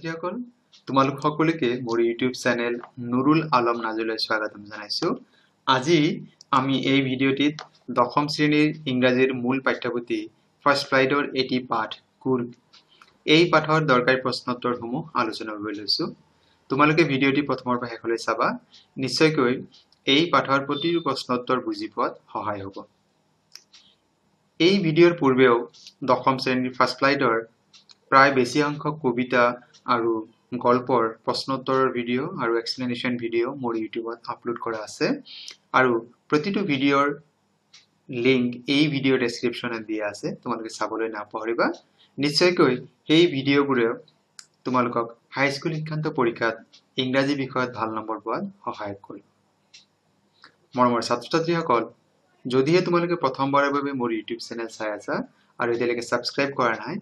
ছাত্ৰীসকল তোমালোক সকলোকে মোৰ ইউটিউব চেনেল নুৰুল আলম নাজলৈ স্বাগতম জনাইছো। আজি আমি এই ভিডিঅ'টিত দশম শ্ৰেণীৰ ইংৰাজীৰ মূল পাঠ্যপুথি ফাৰ্ষ্ট ফ্লাইডৰ এটি পাঠ কুৰ্গ এই পাঠৰ দৰকাৰী প্ৰশ্নোত্তৰসমূহ আলোচনা কৰিবলৈ লৈছো। তোমালোকে ভিডিঅ'টি প্ৰথমৰ পৰা শেষলৈ চাবা, নিশ্চয়কৈ এই পাঠৰ প্ৰতিটো প্ৰশ্নোত্তৰ বুজি পোৱাত সহায় হ'ব। এই ভিডিঅ'ৰ পূৰ্বেও দশম শ্ৰেণীৰ ফাৰ্ষ্ট ফ্লাইডৰ প্ৰায় বেছি সংখ্যক কবিতা আৰু গল্পৰ প্ৰশ্নোত্তৰৰ ভিডিঅ' আৰু এক্সপ্লেনেশ্যন ভিডিঅ' মোৰ ইউটিউবত আপলোড কৰা আছে আৰু প্ৰতিটো ভিডিঅ'ৰ লিংক এই ভিডিঅ'ৰ ডেছক্ৰিপশ্যনত দিয়া আছে, তোমালোকে চাবলৈ নাপাহৰিবা। নিশ্চয়কৈ সেই ভিডিঅ'বোৰে তোমালোকক হাইস্কুল শিক্ষান্ত পৰীক্ষাত ইংৰাজী বিষয়ত ভাল নম্বৰ পোৱাত সহায় কৰিব। মৰমৰ ছাত্ৰ ছাত্ৰীসকল, যদিহে তোমালোকে প্ৰথমবাৰৰ বাবে মোৰ ইউটিউব চেনেল চাই আছা আৰু এতিয়ালৈকে ছাবস্ক্ৰাইব কৰা নাই,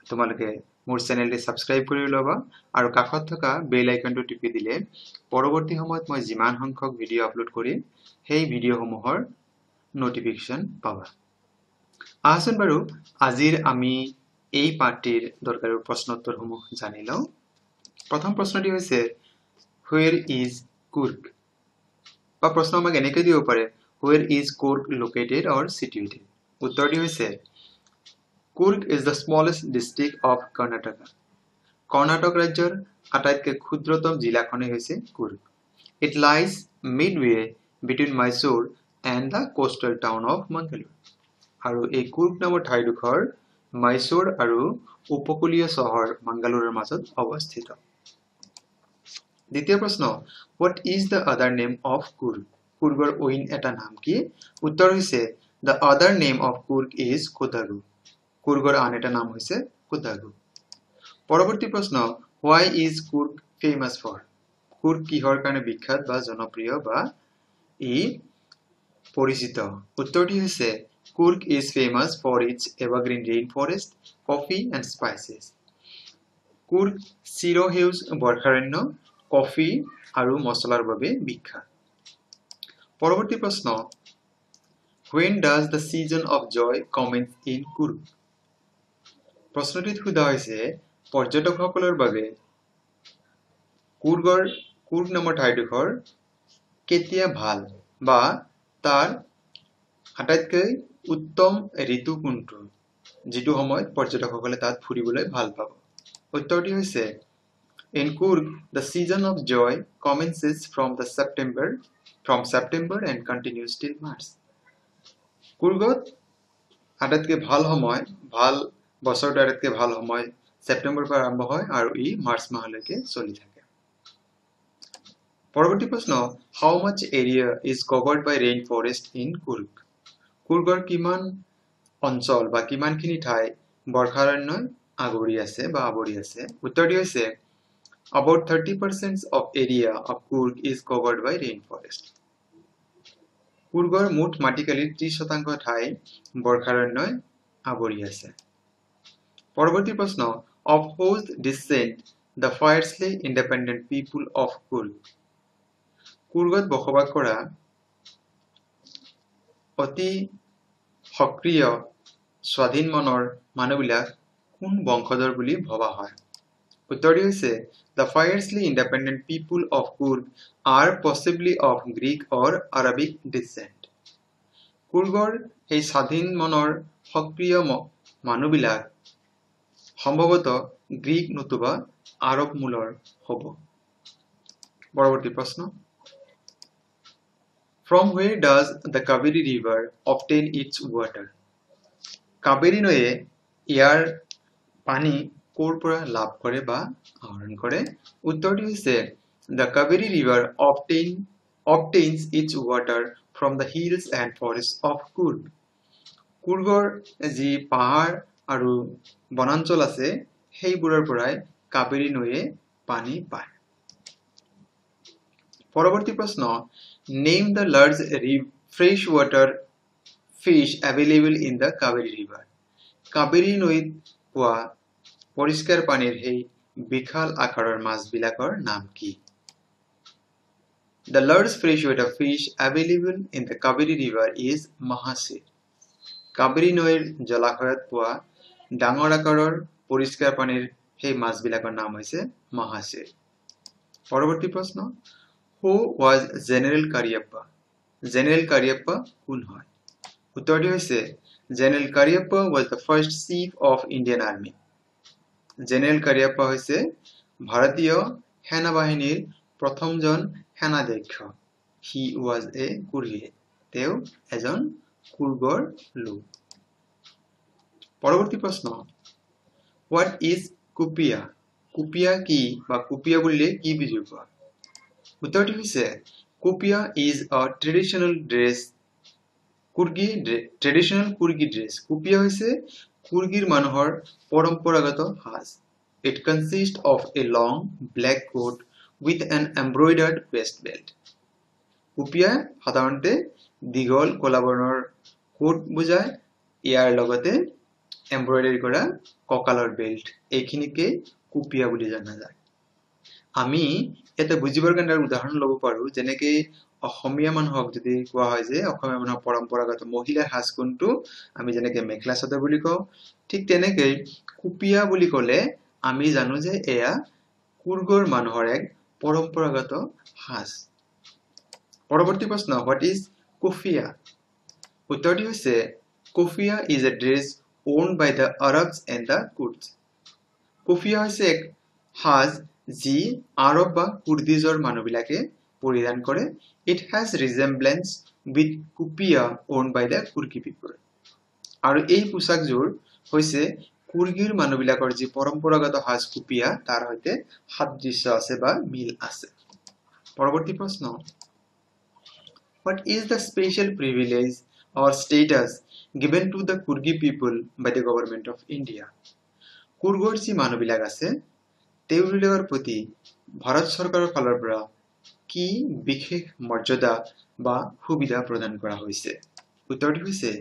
তোমালোকে মোৰ চেনেলটি ছাবস্ক্ৰাইব কৰি ল'বা আৰু কাষত থকা বেল আইকনটো টিপি দিলে পৰৱৰ্তী সময়ত মই যিমান সংখ্যক ভিডিঅ' আপলোড কৰিম সেই ভিডিঅ'সমূহৰ নটিফিকেশ্যন পাবা। আহচোন বাৰু আজিৰ আমি এই পাঠটিৰ দৰকাৰী প্ৰশ্নোত্তৰসমূহ জানি লওঁ। প্ৰথম প্ৰশ্নটি হৈছে হুৱেৰ ইজ কুৰ্গ, বা প্ৰশ্ন আমাক এনেকৈ দিব পাৰে where is Coorg located or situated. উত্তৰটি হৈছে Kurg is the smallest district of Karnataka. Karnataka ৰাজ্যৰ আটাইতকৈ ক্ষুদ্ৰতম জিলাখনেই হৈছে Coorg. It lies midway between Mysore and the coastal town of Mangalore. আৰু এই কুৰ্গ নামৰ ঠাইডোখৰ মাইসোৰ আৰু উপকূলীয় চহৰ মাংগালোৰৰ মাজত অৱস্থিত। দ্বিতীয় প্ৰশ্ন, what is the other name of Kurg? কুৰ্গৰ অইন এটা নাম কি? উত্তৰ হৈছে the other name of Kurg is Kodagu. কুৰ্গৰ আন এটা নাম হৈছে কোদাগু। পৰৱৰ্তী প্ৰশ্ন, why is Kurg famous for? Coorg কিহৰ কাৰণে বিখ্যাত বা জনপ্ৰিয় বা ই পৰিচিত? উত্তৰটি হৈছে Kurg is famous for its evergreen rainforest, coffee and spices. Coorg চিৰসেউজ বৰ্ষাৰণ্য, কফি আৰু মছলাৰ বাবে বিখ্যাত। পৰৱৰ্তী প্ৰশ্ন, when does the season of joy commence in Kurg? প্ৰশ্নটিত সোধা হৈছে পৰ্যটকসকলৰ বাবে কুৰ্গ নামৰ ঠাইডোখৰ কেতিয়া ভাল বা তাৰ আটাইতকৈ উত্তম ঋতু কোনটো, যিটো সময়ত পৰ্যটকসকলে তাত ফুৰিবলৈ ভাল পাব? উত্তৰটি হৈছে in Kurg the season of joy commences from September and continues till March. কুৰ্গত আটাইতকৈ ভাল সময় বছৰটোৰ আটাইতকৈ ভাল সময় ছেপ্টেম্বৰৰ পৰা আৰম্ভ হয় আৰু ই মাৰ্চ মাহলৈকে চলি থাকে। পৰৱৰ্তী প্ৰশ্ন, how much area is covered by rainforest in Kurg? কুৰ্গৰ কিমান অঞ্চল বা কিমানখিনি ঠাই বৰ্ষাৰণ্যই আৱৰি আছে বা আৱৰি আছে? উত্তৰটি হৈছে about 30% of area of Kurg is covered by rainforest. কুৰ্গৰ মুঠ মাটিকালিৰ 30% ঠাই বৰ্ষাৰণ্যই আৱৰি আছে। পৰৱৰ্তী প্ৰশ্ন, of whose descent the fiercely independent people of Kurg? কুৰ্গত বসবাস কৰা অতি সক্ৰিয় স্বাধীন মনৰ মানুহবিলাক কোন বংশধৰ বুলি ভবা হয়? উত্তৰটি হৈছে the fiercely independent people of Kurg are possibly of Greek or Arabic descent. কুৰ্গৰ এই স্বাধীন মনৰ সক্ৰিয় মানুহবিলাক সম্ভৱতঃ গ্ৰীক নতুবা আৰব মূলৰ হ'ব। পৰৱৰ্তী প্ৰশ্ন, from where does the Kaveri river obtain its water? Kaveri নৈয়ে ইয়াৰ পানী ক'ৰ পৰা লাভ কৰে বা আহৰণ কৰে? উত্তৰটি হৈছে the Kaveri river obtains its water from the hills and forests of Kurg. কুৰ্গৰ যি পাহাৰ আৰু বনাঞ্চল আছে সেইবোৰৰ পৰাই কাবেৰী নৈয়ে পানী পায়। পৰৱৰ্তী প্ৰশ্ন, name the large freshwater fish available in the Kaveri river. Kaveri নৈত পোৱা পৰিষ্কাৰ পানীৰ সেই বিশাল আকাৰৰ মাছবিলাকৰ নাম কি? The large freshwater fish available in the Kaveri river is mahase. Kaveri নৈৰ জলাশয়ত পোৱা ডাঙৰ আকাৰৰ পৰিষ্কাৰ পানীৰ সেই মাছবিলাকৰ নাম হৈছে মহাশিৰ পৰৱৰ্তী প্ৰশ্ন হু ওয়াজ জেনাৰেল কাৰিয়াপ্পা জেনাৰেল কাৰিয়াপ্পা কোন হয় উত্তৰটি হৈছে general Cariappa was the first chief of Indian Army general Cariappa হৈছে ভাৰতীয় সেনাবাহিনীৰ প্ৰথমজন সেনাধ্যক্ষ he was a কুৰ্গী তেওঁ এজন কুৰ্গৰ লোক পৰৱৰ্তী প্ৰশ্ন what is কুপিয়া কুপিয়া কি বা কুপিয়া বুলিলে কি বুজি পোৱা উত্তৰটি হৈছে কুপিয়া is a traditional dress traditional কুৰ্গী dress কুপিয়া হৈছে কুৰ্গীৰ মানুহৰ পৰম্পৰাগত সাজ it consists of a long black coat with an embroidered waist belt কুপিয়া সাধাৰণতে দীঘল কলা বৰ্ণৰ কোট বুজায় ইয়াৰ লগতে এমব্ৰয়ডাৰী কৰা কঁকালৰ বেল্ট এইখিনিকে কুপিয়া বুলি জনা যায় আমি এটা বুজিবৰ কাৰণে উদাহৰণ ল'ব পাৰো যেনেকৈ অসমীয়া মানুহক যদি কোৱা হয় যে অসমীয়া মানুহৰ পৰম্পৰাগত মহিলাৰ সাজ কোনটো আমি যেনেকৈ মেখেলা চাদৰ বুলি কওঁ ঠিক তেনেকৈ কুপিয়া বুলি ক'লে আমি জানো যে এয়া কুৰ্গৰ মানুহৰ এক পৰম্পৰাগত সাজ পৰৱৰ্তী প্ৰশ্ন what is kufiya উত্তৰটি হৈছে kufiya is a dress owned by the Arabs and the Kurds kufiya হৈছে এক সাজ যি আৰব বা কুৰ্দিজৰ মানুহবিলাকে পৰিধান কৰে it has resemblance with kufiya owned by the Kurki people আৰু এই পোছাকযোৰ হৈছে কুৰ্গীৰ মানুহবিলাকৰ যি পৰম্পৰাগত সাজ কুপিয়া তাৰ সৈতে সাদৃশ্য আছে বা মিল আছে পৰৱৰ্তী প্ৰশ্ন What is the special privilege or status given to the Kurgi people by the government of India? কুৰ্গৰ যি মানুহবিলাক আছে তেওঁলোকৰ প্ৰতি ভাৰত চৰকাৰৰ ফালৰ পৰা কি বিশেষ মৰ্যাদা বা সুবিধা প্ৰদান কৰা হৈছে উত্তৰটি হৈছে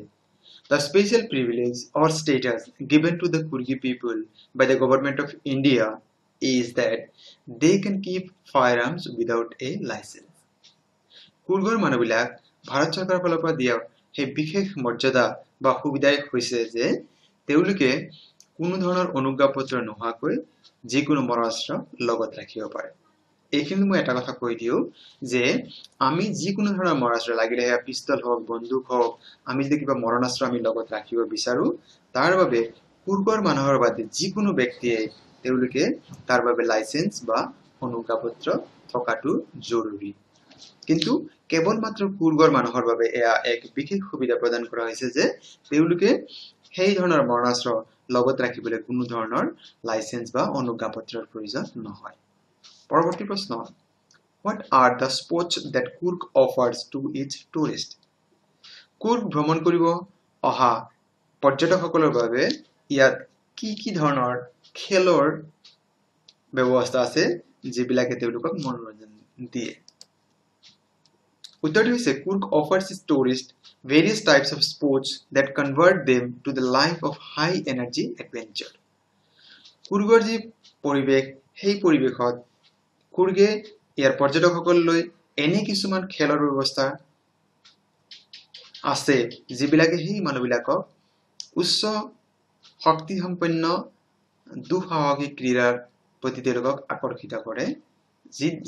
The special privilege or status given to the Kurgi people by the government of India is that they can keep firearms without a license. কুৰ্গৰ মানুহবিলাক ভাৰত চৰকাৰৰ ফালৰ পৰা দিয়া সেই বিশেষ মৰ্যাদা বা সুবিধাই হৈছে যে তেওঁলোকে কোনো ধৰণৰ অনুজ্ঞাপত্ৰ নোহোৱাকৈ যিকোনো মৰণাস্ত্ৰ লগত ৰাখিব পাৰে এইখিনি মই এটা কথা কৈ দিও যে আমি যিকোনো ধৰণৰ মৰণাস্ত্ৰ লাগিলে এয়া পিস্তল হওক বন্দুক হওক আমি যদি কিবা মৰণাস্ত্ৰ আমি লগত ৰাখিব বিচাৰো তাৰ বাবে কুৰ্গৰ মানুহৰ বাদে যিকোনো ব্যক্তিয়ে তেওঁলোকে তাৰ বাবে লাইসেন্স বা অনুজ্ঞাপত্ৰ থকাটো জৰুৰী কিন্তু কেৱল মাত্ৰ কুৰ্গৰ মানুহৰ বাবে এয়া এক বিশেষ সুবিধা প্ৰদান কৰা হৈছে যে তেওঁলোকে সেই ধৰণৰ মৰণাস্ত্ৰ লগত ৰাখিবলৈ কোনো ধৰণৰ লাইসেন্স বা অনুজ্ঞাপত্ৰৰ প্ৰয়োজন নহয় পৰৱৰ্তী প্ৰশ্ন What are the sports that Kurg offers to its tourists? Coorg ভ্ৰমণ কৰিব অহা পৰ্যটকসকলৰ বাবে ইয়াত কি ধৰণৰ খেলৰ ব্যৱস্থা আছে যিবিলাকে তেওঁলোকক মনোৰঞ্জন দিয়ে উত্তৰটি হৈছে Kurg offers its tourists various types of sports that convert them to the life of high energy adventure. কুৰ্গৰ যি পৰিৱেশ সেই পৰিৱেশত কুৰ্গে ইয়াৰ পৰ্যটকসকললৈ এনে কিছুমান খেলৰ ব্যৱস্থা আছে যিবিলাকে সেই মানুহবিলাকক উচ্চ শক্তি সম্পন্ন দুঃসাহসিক ক্ৰীড়াৰ প্ৰতি তেওঁলোকক আকৰ্ষিত কৰে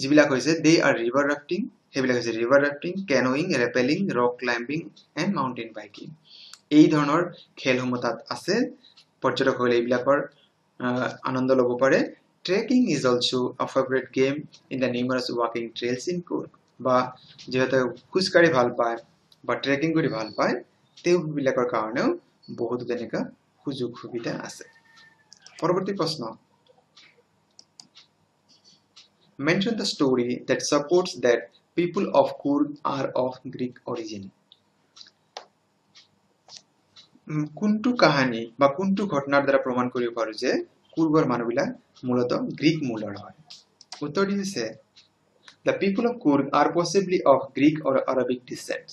যিবিলাক হৈছে they are river rafting সেইবিলাক হৈছে river rafting canoeing rappelling rock climbing and mountain biking এই ধৰণৰ খেলসমূহ তাত আছে পৰ্যটকসকলে এইবিলাকৰ আনন্দ ল'ব পাৰে Trekking is also a favorite game in the numerous walking trails in Kurg. বা যেহেতু খোজকাঢ়ি ভাল পায় বা ট্ৰেকিং কৰি ভাল পায় তেওঁবিলাকৰ কাৰণেও বহুত তেনেকা সুযোগ সুবিধা আছে পৰৱৰ্তী প্ৰশ্ন Mention the story that supports that people of Kurg are of Greek origin. কোনটো কাহিনী বা কোনটো ঘটনাৰ দ্বাৰা প্ৰমাণ কৰিব পাৰো যে কুৰ্গৰ মানুহবিলাক মূলতঃ গ্ৰীক মূলৰ হয় উত্তৰটি হৈছে The people of Kurg are possibly of Greek or Arabic descent.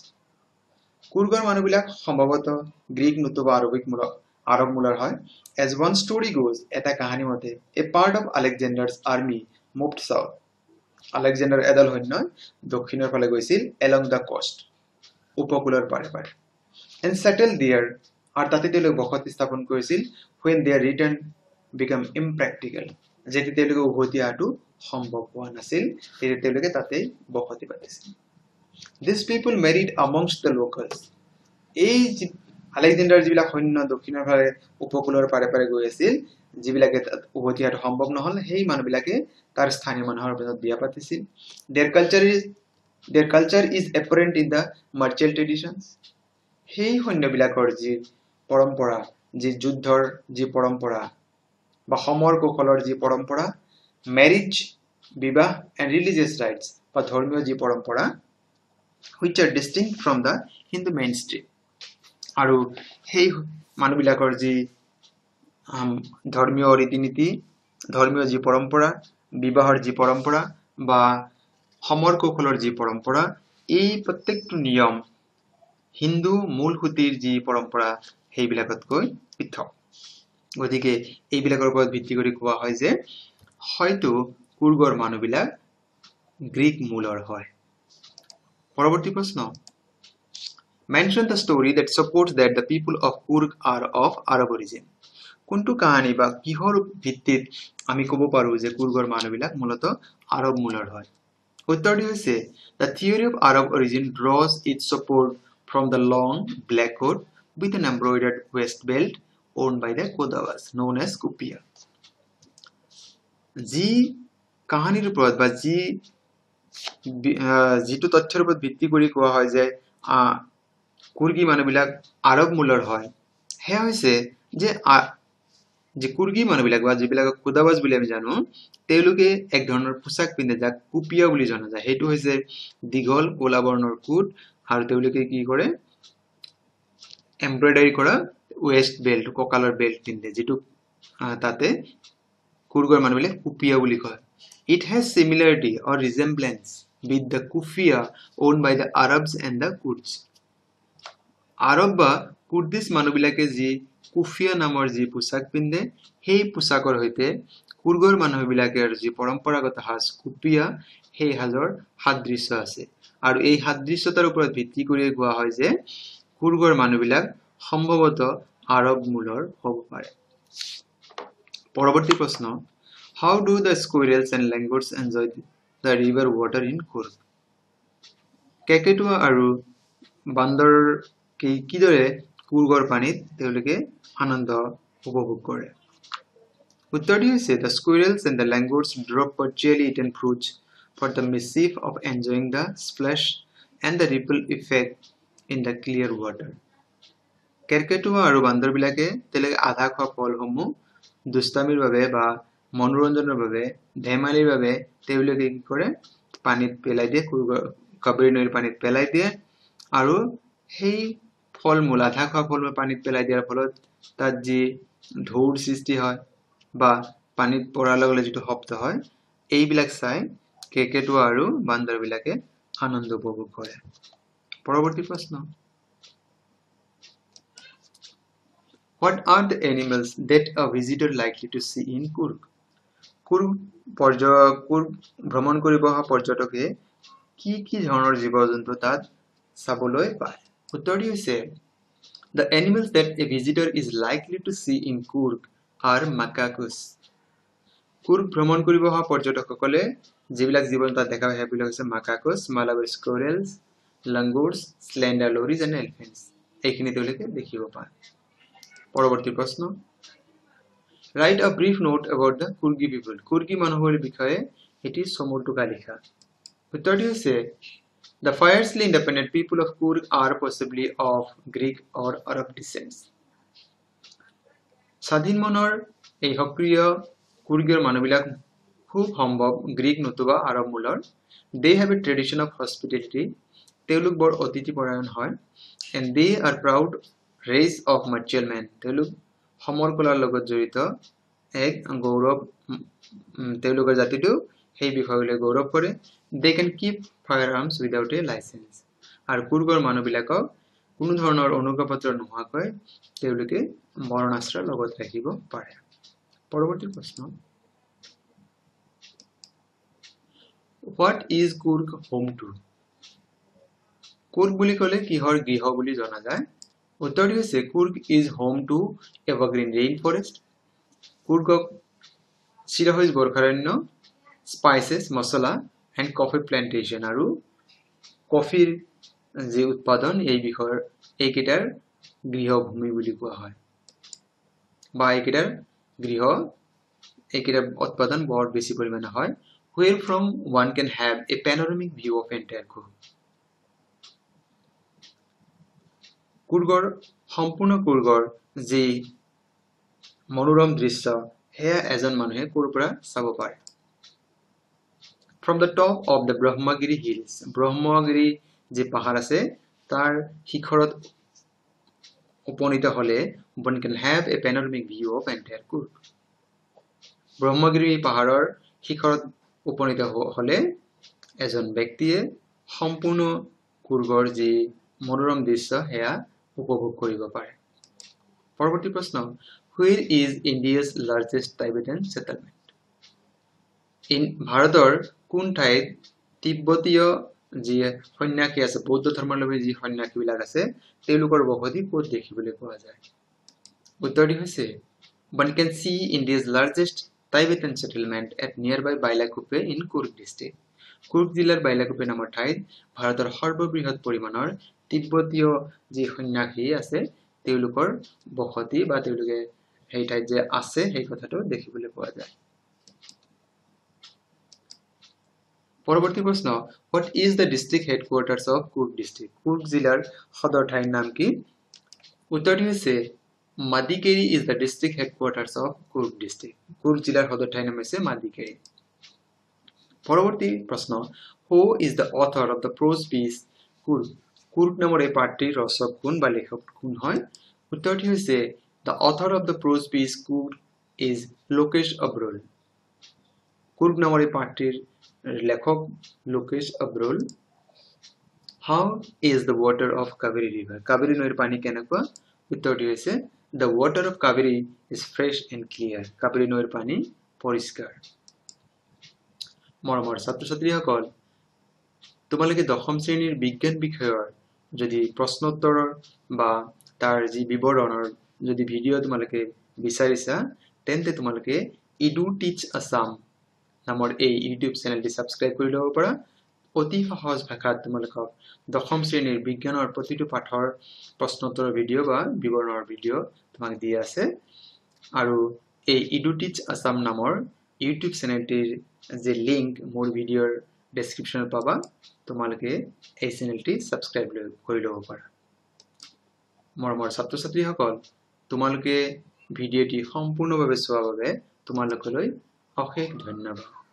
কুৰ্গৰ মানুহবিলাক সম্ভৱতঃ গ্ৰীক নতুবা আৰব মূলৰ হয় As one story goes, এটা কাহিনী মতে a part of Alexander's army moved south. Alexander এদল সৈন্য দক্ষিণৰ ফালে গৈছিল along the coast. উপকূলৰ পাৰে পাৰে and settled there আৰু তাতে তেওঁলোক বসতি স্থাপন কৰিছিল when they returned become impractical যেটি তেওঁলোকে উভতি আহাটো সম্ভৱ হোৱা নাছিল তেতিয়া তেওঁলোকে তাতেই বসতি পাতিছিল these people married amongst the locals এই আলেকজাণ্ডাৰ যিবিলাক সৈন্য দক্ষিণৰ ফালে উপকূলৰ পাৰে পাৰে গৈ আছিল যিবিলাকে উভতি আহাটো সম্ভৱ নহল সেই মানুহবিলাকে তাৰ স্থানীয় মানুহৰ লগত বিয়া পাতিছিল their culture is apparent in the martial traditions সেই সৈন্যবিলাকৰ যি পৰম্পৰা যি যুদ্ধৰ যি পৰম্পৰা বা সমৰ কৌশলৰ যি পৰম্পৰা ম্যাৰেজ বিবাহ and religious rites বা ধৰ্মীয় যি পৰম্পৰা which are distinct from the Hindu mainstream আৰু সেই মানুহবিলাকৰ যি ধৰ্মীয় ৰীতি-নীতি ধৰ্মীয় যি পৰম্পৰা বিবাহৰ যি পৰম্পৰা বা সমৰ কৌশলৰ যি পৰম্পৰা এই প্ৰত্যেকটো নিয়ম হিন্দু মূলসুঁতিৰ যি পৰম্পৰা সেইবিলাকতকৈ পৃথক গতিকে এইবিলাকৰ ওপৰত ভিত্তি কৰি কোৱা হয় যে হয়তো কুৰ্গৰ মানুহবিলাক গ্ৰীক মূলৰ হয় পৰৱৰ্তী প্ৰশ্ন mention the story that supports that the people of Kurg are of Arab origin কোনটো কাহিনী বা কিহৰ ভিত্তিত আমি ক'ব পাৰো যে কুৰ্গৰ মানুহবিলাক মূলত আৰব মূলৰ হয় উত্তৰটি হৈছে the theory of Arab origin draws its support from the long black coat with an embroidered waist belt owned by the Kodawas known as Kupia যি কাহিনীৰ ওপৰত বা যিটো তথ্যৰ ওপৰত ভিত্তি কৰি কোৱা হয় যে কুৰ্গী মানুহবিলাক আৰব মূলৰ হয় হেয়া হৈছে যে কুৰ্গী মানুহবিলাক বা যিবিলাক কোদাৱাজ বুলি আমি জানো তেওঁলোকে এক ধৰণৰ পোছাক পিন্ধে যাক কুপিয়া বুলি জনা যায় হেতু হৈছে দীঘল ক'লা বৰ্ণৰ কোট আৰু তেওঁলোকে কি কৰে এমব্ৰয়ডাৰী কৰা ওয়েস্ট বেল্ট কঁকালৰ বেল্ট পিন্ধে যেটো তাতে কুৰ্গৰ মানুহবিলাক কুপিয়া বুলি কয় it has similarity or resemblance with the kufia owned by the Arabs and the Kurds আৰব বা কুৰ্দিছ মানুহবিলাকে যি কুফিয়া নামৰ যি পোছাক পিন্ধে সেই পোছাকৰ হৈতে কুৰ্গৰ মানুহবিলাকৰ যি পৰম্পৰাগত সাজ কুপিয়া সেই সাজৰ সাদৃশ্য আছে আৰু এই সাদৃশ্যতাৰ ওপৰত ভিত্তি কৰি কোৱা হয় যে কুৰ্গৰ মানুহবিলাক সম্ভৱতঃ আৰব মূলৰ হ'ব পাৰে পৰৱৰ্তী প্ৰশ্ন how do the squirrels and langurs enjoy the river water in Kurg কেকেটুৱা আৰু বান্দৰ কিদৰে কুৰ্গৰ পানীত তেওঁলোকে আনন্দ উপভোগ কৰে উত্তৰটি হৈছে the squirrels and the langurs drop partially eaten fruits for the mischief of enjoying the splash and the ripple effect in the clear water কেকেটুৱা আৰু বান্দৰবিলাকে তেওঁলোকে আধা খোৱা ফলসমূহ দুষ্টামিৰ বাবে বা মনোৰঞ্জনৰ বাবে ধেমালিৰ বাবে তেওঁলোকে কি কৰে পানীত পেলাই দিয়ে কাবেৰী নদীৰ পানীত পেলাই দিয়ে আৰু সেই ফলমূল আধা খোৱা ফলমূল পানীত পেলাই দিয়াৰ ফলত তাত যি ঢৌৰ সৃষ্টি হয় বা পানীত পৰাৰ লগে লগে যিটো শব্দ হয় এইবিলাক চাই কেকেটুৱা আৰু বান্দৰবিলাকে আনন্দ উপভোগ কৰে পৰৱৰ্তী প্ৰশ্ন What are the animals that a visitor likely to see in Kurg? Kurg ভ্ৰমণ কৰিব অহা পৰ্যটকে কি ধৰণৰ জীৱ-জন্তু তাত চাবলৈ পায় উত্তৰটি হৈছে The animals that a visitor is likely to see in Kurg are macacos. Kurg ভ্ৰমণ কৰিব অহা পৰ্যটকসকলে যিবিলাক জীৱ-জন্তু তাত দেখা পায় সেইবিলাক হৈছে macacos, Malabar squirrels, langurs, slender lories and elephants. এইখিনি তেওঁলোকে দেখিব পায় পৰৱৰ্তী প্ৰশ্ন Write a brief note about the Kurgi people. Kurgi মানুহৰ বিষয়ে এটি চমুটুকা লিখা উত্তৰটি হৈছে The fiercely independent people of Kurg are possibly of Greek or Arab descent. স্বাধীন মনৰ এই সক্ৰিয় কুৰ্গীৰ মানুহবিলাক খুব সম্ভৱ গ্ৰীক নতুবা আৰব মূলৰ They have a tradition of hospitality. তেওঁলোক বৰ অতিথিপৰায়ণ হয় and they are proud race of martial men. তেওঁলোক সমৰ কলাৰ লগত জড়িত এক গৌৰৱ তেওঁলোকৰ জাতিটো সেই বিষয়লৈ গৌৰৱ কৰে They can keep firearms without a license. আৰু কুৰ্গৰ মানুহবিলাকক কোনো ধৰণৰ অনুজ্ঞাপত্ৰ নোহোৱাকৈ তেওঁলোকে মৰণাস্ত্ৰ লগত ৰাখিব পাৰে পৰৱৰ্তী প্ৰশ্ন What is Kurg home to? Coorg বুলি ক'লে কিহৰ গৃহ বুলি জনা যায় উত্তৰটি হৈছে Kurg is home to evergreen rainforest, কুৰ্গক চিৰসেউজ বৰ্ষাৰণ্য, স্পাইচেছ মছলা এণ্ড কফি প্লেণ্টেশ্যন আৰু কফিৰ যি উৎপাদন এই বিষয়ৰ এইকেইটাৰ গৃহভূমি বুলি কোৱা হয় বা এইকেইটাৰ উৎপাদন বৰ বেছি পৰিমাণে হয় where from one can have a panoramic view of entire Coorg কুৰ্গৰ সম্পূৰ্ণ কুৰ্গৰ যি মনোৰম দৃশ্য হেয়া এজন মানুহে ক'ৰ পৰা চাব পাৰে from the top of the Brahmagiri hills ব্ৰহ্মগিৰি যে পাহাৰ আছে তাৰ শিখৰত উপনীত হলে one can have a panoramic view of entire Coorg ব্ৰহ্মগিৰি পাহাৰৰ শিখৰত উপনীত হলে এজন ব্যক্তিয়ে সম্পূৰ্ণ কুৰ্গৰ যি মনোৰম দৃশ্য হেয়া উপভোগ কৰিব পাৰে পৰৱৰ্তী প্ৰশ্ন where is India's largest Tibetan settlement ভাৰতৰ কোন ঠাইত তিব্বতীয় যি সন্ন্যাসী আছে বৌদ্ধ ধৰ্মাৱলম্বী যি সন্ন্যাসীবিলাক আছে তেওঁলোকৰ বসতি ক'ত দেখিবলৈ পোৱা যায় উত্তৰটি হৈছে one can see India's largest Tibetan settlement at nearby Bailakuppe in Coorg district Coorg জিলাৰ বাইলাকুপে নামৰ ঠাইত ভাৰতৰ সৰ্ববৃহৎ পৰিমাণৰ তিব্বতীয় যি সন্ন্যাসী আছে তেওঁলোকৰ বসতি বা তেওঁলোকে সেই ঠাইত যে আছে সেই কথাটো দেখিবলৈ পোৱা যায় পৰৱৰ্তী প্ৰশ্ন what is the district headquarters of Coorg district Coorg জিলাৰ সদৰ ঠাইৰ নাম কি উত্তৰটি হৈছে Madikeri is the district headquarters of Coorg district Coorg জিলাৰ সদৰ ঠাইৰ নাম হৈছে Madikeri পৰৱৰ্তী প্ৰশ্ন who is the author of the prose piece Coorg Coorg নামৰ এই পাঠটিৰ ৰচক কোন বা লেখক কোন হয় উত্তৰটি হৈছে the author of the prose piece Coorg is Lokesh Abrol Coorg নামৰ এই পাঠটিৰ লেখক Lokesh Abrol how is the water of Kaveri river Kaveri নৈৰ পানী কেনেকুৱা উত্তৰটি হৈছে the water of Kaveri is fresh and clear Kaveri নৈৰ পানী পৰিষ্কাৰ মৰমৰ ছাত্ৰ-ছাত্ৰীসকল তোমালোকে দশম শ্ৰেণীৰ বিজ্ঞান বিষয়ৰ যদি প্ৰশ্নোত্তৰৰ বা তাৰ যি বিৱৰণৰ যদি ভিডিঅ তোমালোকে বিচাৰিছা তেন্তে তোমালোকে edu teach assam নামৰ এই ইউটিউব চেনেলটি সাবস্ক্ৰাইব কৰি ল'ব পাৰা অতি সহজ ভাষাত তোমালোকক দশম শ্ৰেণীৰ বিজ্ঞানৰ প্ৰতিটো পাঠৰ প্ৰশ্নোত্তৰৰ ভিডিঅ বা বিৱৰণৰ ভিডিঅ তোমাক দি আছে আৰু এই edu teach assam নামৰ ইউটিউব চেনেলটিৰ যে লিংক মোৰ ভিডিঅৰ ডেসক্ৰিপচনত পাবা তোমালোকে এই চেনেলটি সাবস্ক্ৰাইব কৰি ল'ব পাৰা মৰমৰ ছাত্ৰ-ছাত্ৰীসকল তোমালোকে ভিডিঅটি সম্পূৰ্ণভাৱে চোৱাৰ বাবে তোমালোকলৈ অশেষ ধন্যবাদ